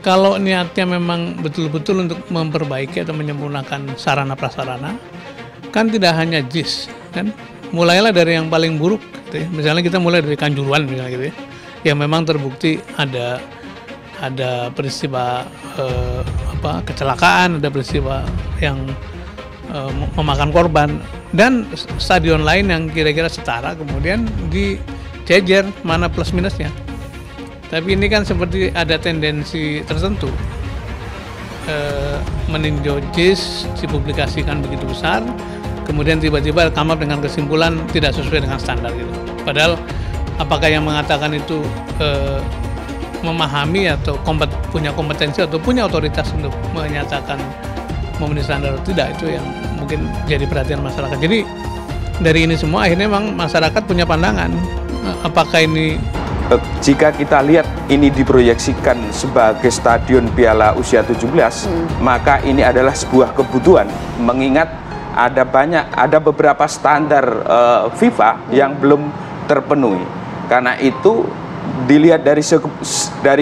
Kalau niatnya memang betul-betul untuk memperbaiki atau menyempurnakan sarana prasarana, kan tidak hanya JIS, kan? Mulailah dari yang paling buruk, gitu ya. Misalnya kita mulai dari Kanjuruhan, misalnya gitu ya, yang memang terbukti ada peristiwa kecelakaan, ada peristiwa yang memakan korban, dan stadion lain yang kira-kira setara, kemudian dijejer mana plus minusnya. Tapi ini kan seperti ada tendensi tertentu, meninjau JIS dipublikasikan begitu besar, kemudian tiba-tiba come up dengan kesimpulan tidak sesuai dengan standar gitu. Padahal apakah yang mengatakan itu memahami atau punya kompetensi atau punya otoritas untuk menyatakan memenuhi standar atau tidak, itu yang mungkin jadi perhatian masyarakat. Jadi dari ini semua akhirnya memang masyarakat punya pandangan, apakah ini, jika kita lihat ini diproyeksikan sebagai stadion Piala Usia 17, maka ini adalah sebuah kebutuhan, mengingat ada beberapa standar FIFA yang belum terpenuhi. Karena itu dilihat dari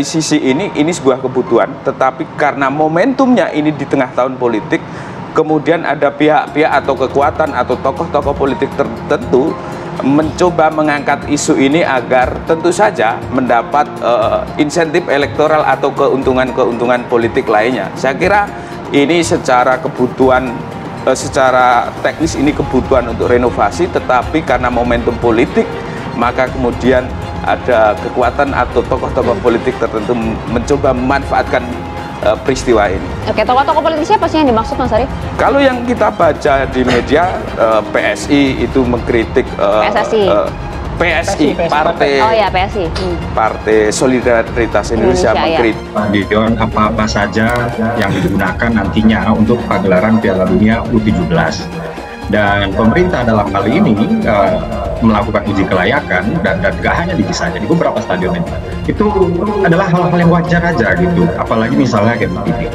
sisi ini sebuah kebutuhan, tetapi karena momentumnya ini di tengah tahun politik, kemudian ada pihak-pihak atau kekuatan atau tokoh-tokoh politik tertentu mencoba mengangkat isu ini agar tentu saja mendapat insentif elektoral atau keuntungan-keuntungan politik lainnya. Saya kira ini secara kebutuhan, secara teknis ini kebutuhan untuk renovasi, tetapi karena momentum politik, maka kemudian ada kekuatan atau tokoh-tokoh politik tertentu mencoba memanfaatkan peristiwa ini. Oke, tokoh-tokoh politik siapa sih yang dimaksud, Mas Arief? Kalau yang kita baca di media, PSI itu mengkritik PSI, Partai Partai Solidaritas Indonesia mengkritik stadion apa-apa saja yang digunakan nantinya untuk pagelaran Piala Dunia U17. Dan pemerintah dalam hal ini melakukan uji kelayakan dan gak hanya di JIS saja, di beberapa stadion itu adalah hal-hal yang wajar aja gitu. Apalagi misalnya kayak begini,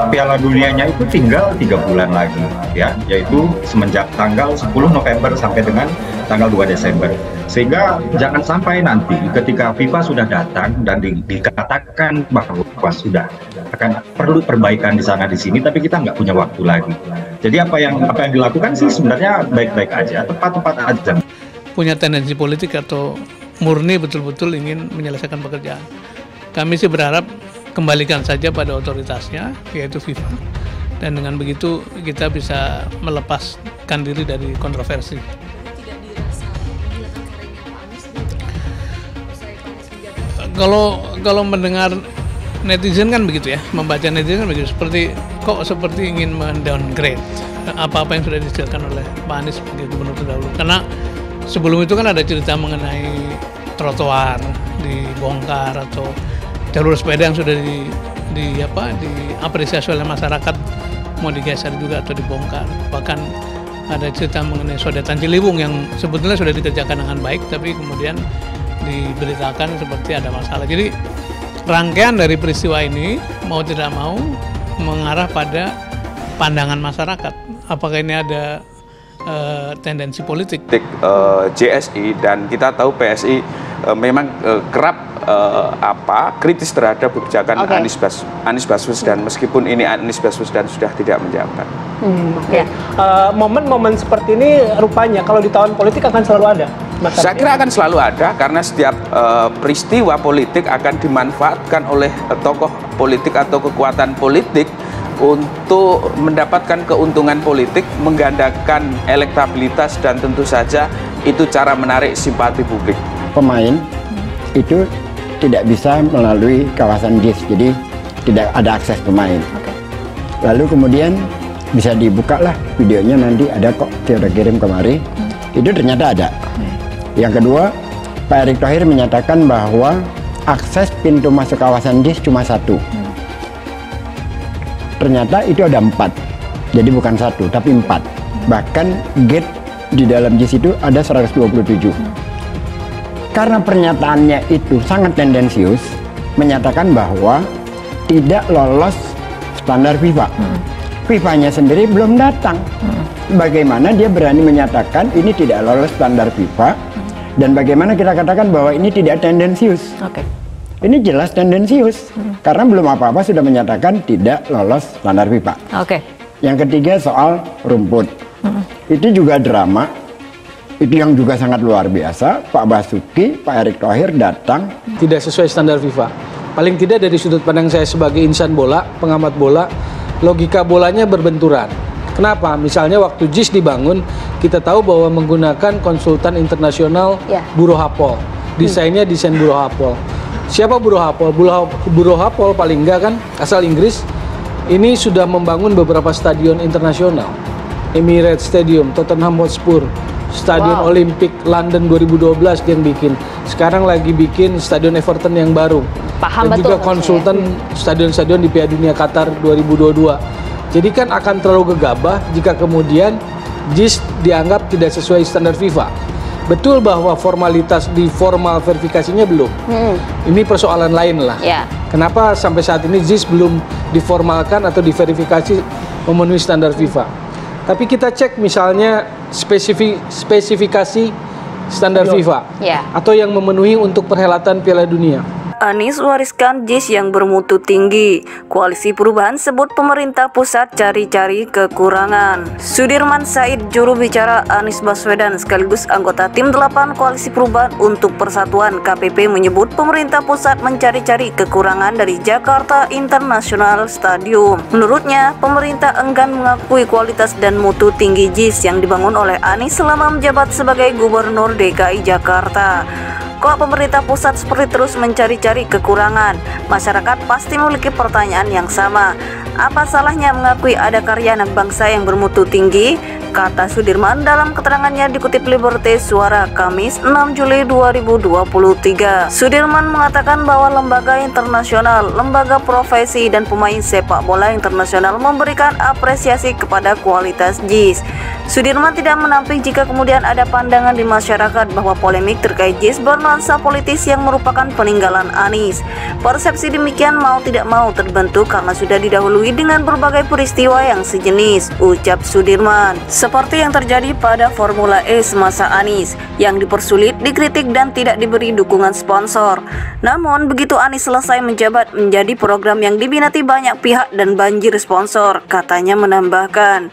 Piala Dunianya itu tinggal 3 bulan lagi ya, yaitu semenjak tanggal 10 November sampai dengan tanggal 2 Desember. Sehingga jangan sampai nanti ketika FIFA sudah datang dan dikatakan bahwa sudah akan perlu perbaikan di sana di sini, tapi kita nggak punya waktu lagi. Jadi apa yang dilakukan sih sebenarnya baik-baik aja, tepat-tepat aja. Punya tendensi politik atau murni betul-betul ingin menyelesaikan pekerjaan. Kami sih berharap kembalikan saja pada otoritasnya, yaitu FIFA. Dan dengan begitu kita bisa melepaskan diri dari kontroversi. Tidak dirasa menghilangkan karirnya Pak Anies usai Pak Anies menjabat? Kalau mendengar netizen kan begitu ya, membaca netizen kan begitu, seperti ingin mendowngrade apa-apa yang sudah dihasilkan oleh Pak Anies sebagai gubernur terdahulu. Karena sebelum itu kan ada cerita mengenai trotoar dibongkar atau jalur sepeda yang sudah diapresiasi oleh masyarakat mau digeser juga atau dibongkar. Bahkan ada cerita mengenai Sodetan Ciliwung yang sebetulnya sudah dikerjakan dengan baik, tapi kemudian diberitakan seperti ada masalah. Jadi rangkaian dari peristiwa ini mau tidak mau mengarah pada pandangan masyarakat. Apakah ini ada tendensi politik? JSI, dan kita tahu PSI memang kerap kritis terhadap kebijakan Anies Baswedan, meskipun ini Anies Baswedan sudah tidak menjabat. Momen-momen seperti ini rupanya kalau di tahun politik akan selalu ada. Saya kira akan selalu ada, karena setiap peristiwa politik akan dimanfaatkan oleh tokoh politik atau kekuatan politik untuk mendapatkan keuntungan politik, menggandakan elektabilitas, dan tentu saja itu cara menarik simpati publik. Pemain itu tidak bisa melalui kawasan JIS, jadi tidak ada akses pemain. Lalu kemudian bisa dibuka lah videonya, nanti ada kok, kita kirim kemari. Itu ternyata ada. Yang kedua, Pak Erick Thohir menyatakan bahwa akses pintu masuk kawasan JIS cuma 1. Ternyata itu ada 4, jadi bukan 1 tapi 4. Bahkan gate di dalam JIS itu ada 127. Karena pernyataannya itu sangat tendensius, menyatakan bahwa tidak lolos standar FIFA. FIFA-nya sendiri belum datang. Bagaimana dia berani menyatakan ini tidak lolos standar FIFA, dan bagaimana kita katakan bahwa ini tidak tendensius? Ini jelas tendensius karena belum apa-apa sudah menyatakan tidak lolos standar FIFA. Oke. Yang ketiga soal rumput. Itu juga drama. Itu yang juga sangat luar biasa. Pak Basuki, Pak Erick Thohir datang tidak sesuai standar FIFA. Paling tidak dari sudut pandang saya sebagai insan bola, pengamat bola, logika bolanya berbenturan. Kenapa? Misalnya waktu JIS dibangun, kita tahu bahwa menggunakan konsultan internasional Bureau Hapol. Desainnya desain Bureau Hapol. Siapa Bureau Hapol? Bureau Hapol paling enggak kan asal Inggris. Ini sudah membangun beberapa stadion internasional. Emirates Stadium, Tottenham Hotspur, Stadion Olimpik London 2012 dia yang bikin. Sekarang lagi bikin Stadion Everton yang baru. Paham Dan betul juga konsultan stadion-stadion di Piala Dunia Qatar 2022. Jadi kan akan terlalu gegabah jika kemudian JIS dianggap tidak sesuai standar FIFA. Betul bahwa formalitas di formal verifikasinya belum. Ini persoalan lain lah. Kenapa sampai saat ini JIS belum diformalkan atau diverifikasi memenuhi standar FIFA. Tapi kita cek misalnya spesifikasi standar FIFA atau yang memenuhi untuk perhelatan Piala Dunia. Anies wariskan JIS yang bermutu tinggi. Koalisi Perubahan sebut pemerintah pusat cari-cari kekurangan. Sudirman Said, juru bicara Anies Baswedan sekaligus anggota tim 8 Koalisi Perubahan untuk Persatuan KPP menyebut pemerintah pusat mencari-cari kekurangan dari Jakarta International Stadium. Menurutnya, pemerintah enggan mengakui kualitas dan mutu tinggi JIS yang dibangun oleh Anies selama menjabat sebagai Gubernur DKI Jakarta. Kok pemerintah pusat seperti terus mencari-cari kekurangan? Masyarakat pasti memiliki pertanyaan yang sama. Apa salahnya mengakui ada karya anak bangsa yang bermutu tinggi? Kata Sudirman dalam keterangannya dikutip Liberty Suara Kamis 6 Juli 2023. Sudirman mengatakan bahwa lembaga internasional, lembaga profesi dan pemain sepak bola internasional memberikan apresiasi kepada kualitas JIS. Sudirman tidak menampik jika kemudian ada pandangan di masyarakat bahwa polemik terkait JIS bernuansa politis yang merupakan peninggalan Anies. Persepsi demikian mau tidak mau terbentuk karena sudah didahului dengan berbagai peristiwa yang sejenis, ucap Sudirman. Seperti yang terjadi pada Formula E semasa Anies, yang dipersulit, dikritik dan tidak diberi dukungan sponsor. Namun begitu Anies selesai menjabat menjadi program yang diminati banyak pihak dan banjir sponsor, katanya menambahkan.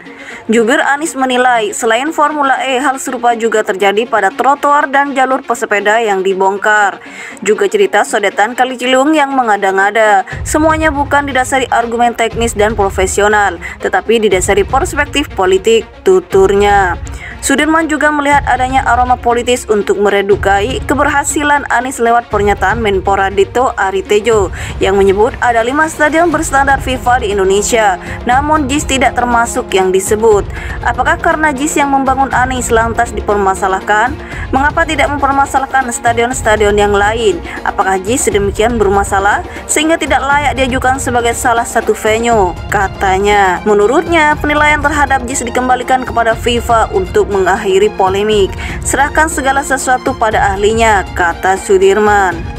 Jubir Anies menilai selain Formula E, hal serupa juga terjadi pada trotoar dan jalur pesepeda yang dibongkar. Juga cerita sodetan Kali Ciliwung yang mengada-ngada. Semuanya bukan didasari argumen teknis dan profesional, tetapi didasari perspektif politik, tuturnya. Sudirman juga melihat adanya aroma politis untuk meredukai keberhasilan Anies lewat pernyataan Menpora Dito Aritejo yang menyebut ada 5 stadion berstandar FIFA di Indonesia, namun JIS tidak termasuk yang disebut. Apakah karena JIS yang membangun Anies lantas dipermasalahkan? Mengapa tidak mempermasalahkan stadion-stadion yang lain? Apakah JIS sedemikian bermasalah sehingga tidak layak diajukan sebagai salah satu venue? Katanya, menurutnya penilaian terhadap JIS dikembalikan kepada FIFA untuk mengakhiri polemik. Serahkan segala sesuatu pada ahlinya, kata Sudirman.